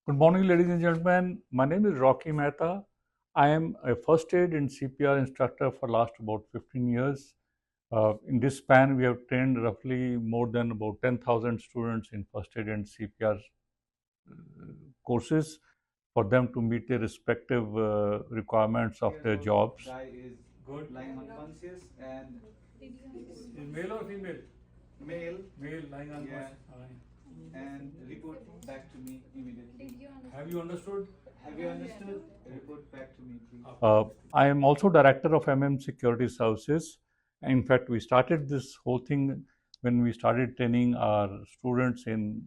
Good morning, ladies and gentlemen. My name is Rocky Mehta. I am a first aid and CPR instructor for last about 15 years. In this span, we have trained roughly more than about 10,000 students in first aid and CPR courses for them to meet their respective requirements of their jobs. Guy is good, lying unconscious, and Is male or female? male, Male lying yeah, unconscious. and report back to me immediately. Have you understood? Have you understood? Report back to me, please. I am also director of Security Services. In fact, we started this whole thing when we started training our students in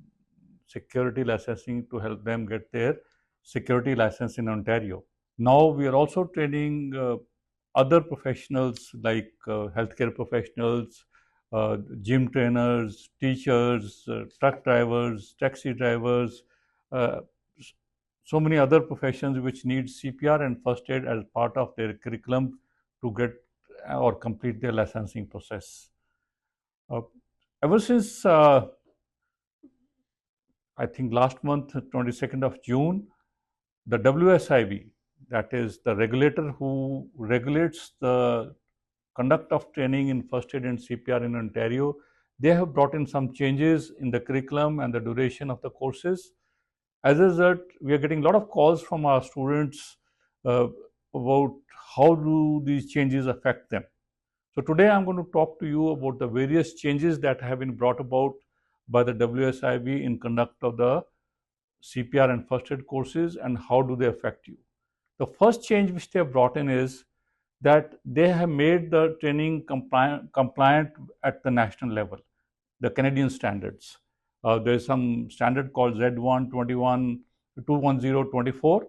security licensing to help them get their security license in Ontario. Now we are also training other professionals like healthcare professionals, gym trainers, teachers, truck drivers, taxi drivers, uh, so many other professions which need CPR and first aid as part of their curriculum to get or complete their licensing process. Uh, Ever since I think last month, 22nd of June, the WSIB, that is the regulator who regulates the conduct of training in first aid and CPR in Ontario, they have brought in some changes in the curriculum and the duration of the courses. As a result, we are getting a lot of calls from our students uh, about how do these changes affect them. So today I'm going to talk to you about the various changes that have been brought about by the WSIB in conduct of the CPR and first aid courses and how do they affect you. The first change which they have brought in is that they have made the training compliant at the national level, the Canadian standards. There is some standard called Z1 21 210 24.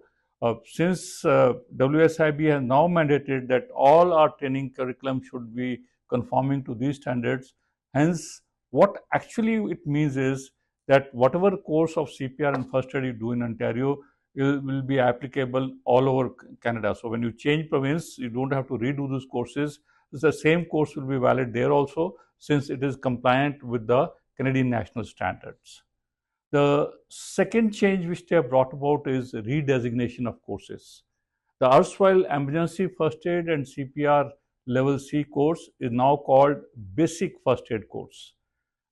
Since WSIB has now mandated that all our training curriculum should be conforming to these standards, hence, what actually it means is that whatever course of CPR and first aid you do in Ontario will be applicable all over Canada. So when you change province, you don't have to redo those courses. The same course will be valid there also, since it is compliant with the Canadian national standards. The second change which they have brought about is redesignation of courses. The erstwhile emergency first aid and CPR level C course is now called basic first aid course,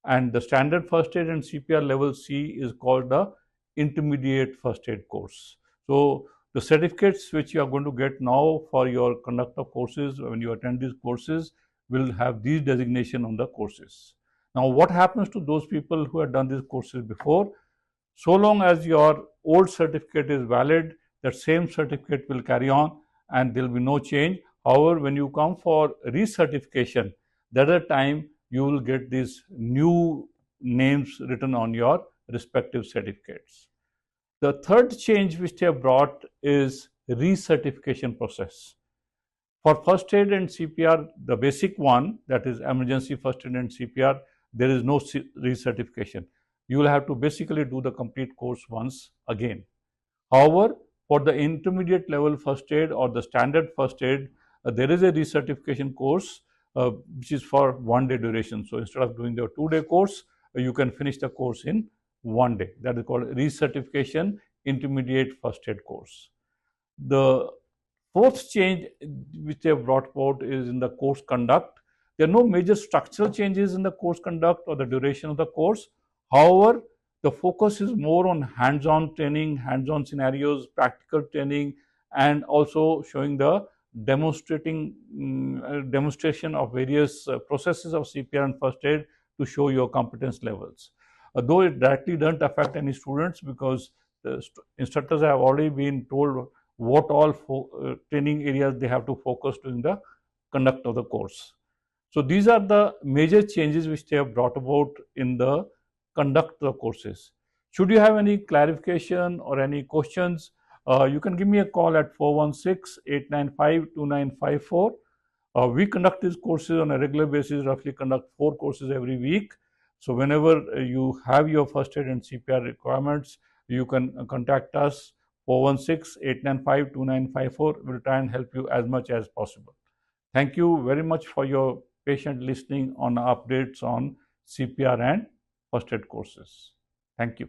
and the standard first aid and CPR level C is called the intermediate first aid course. So the certificates which you are going to get now for your conduct of courses when you attend these courses will have these designation on the courses. Now what happens to those people who have done these courses before? So long as your old certificate is valid, that same certificate will carry on and there will be no change. However, when you come for recertification, that is the time you will get these new names written on your respective certificates. The third change which they have brought is recertification process. For first aid and CPR, the basic one, that is emergency first aid and CPR, there is no recertification. You will have to basically do the complete course once again. However, for the intermediate level first aid or the standard first aid, there is a recertification course which is for 1 day duration. So instead of doing the 2 day course, you can finish the course in 1 day. That is called recertification intermediate first aid course. The fourth change which they have brought about is in the course conduct. There are no major structural changes in the course conduct or the duration of the course. However, the focus is more on hands-on training, hands-on scenarios, practical training, and also showing the demonstration of various processes of CPR and first aid to show your competence levels. Though it directly doesn't affect any students because the instructors have already been told what all training areas they have to focus during the conduct of the course. So these are the major changes which they have brought about in the conduct of the courses. Should you have any clarification or any questions, you can give me a call at 416-895-2954. We conduct these courses on a regular basis, roughly conduct 4 courses every week. So whenever you have your first aid and CPR requirements, you can contact us 416-895-2954. We'll try and help you as much as possible. Thank you very much for your patient listening on updates on CPR and first aid courses. Thank you.